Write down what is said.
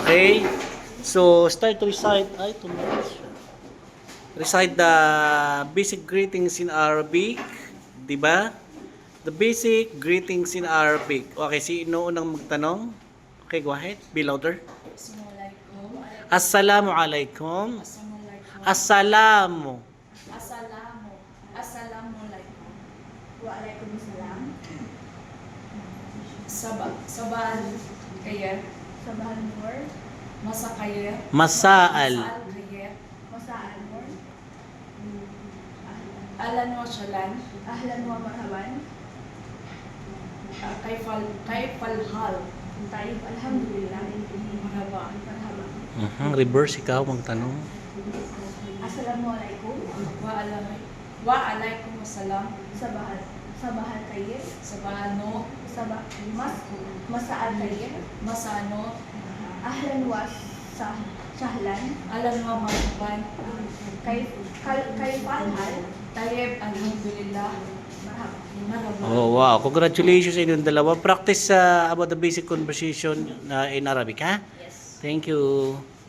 Okay? So, start to recite. Ay, tumalas siya. Recite the basic greetings in Arabic. Diba? The basic greetings in Arabic. Okay, sino unang magtanong? Okay, go ahead. Be louder. Assalamualaikum. Assalamu alaikum. Assalamualaikum. Assalamu. Assalamualaikum. Waalaikumsalam. Sabah khair. Sabah al-nur. Masa khair. Masa'al. Khair. Masa al-nur. Ahlan wa sahlan. Ahlan wa marhaban. Kaifal hal. Tayyib, alhamdulillah. Marhaba. Marhaba. Reverse, ikaw magtanong. Assalamualaikum. Waalaikum assalam. Sabah al-khair. Sabahano. Masa al-khair. Masano. Ahlan wa sahlan. Ahlan wa marhaban. Kaifal hal. Tayyib, alhamdulillah. Marhaba. Marhaba. Oh, wow. Congratulations sa inyong dalawa. Practice about the basic conversation in Arabic, ha? Yes. Thank you.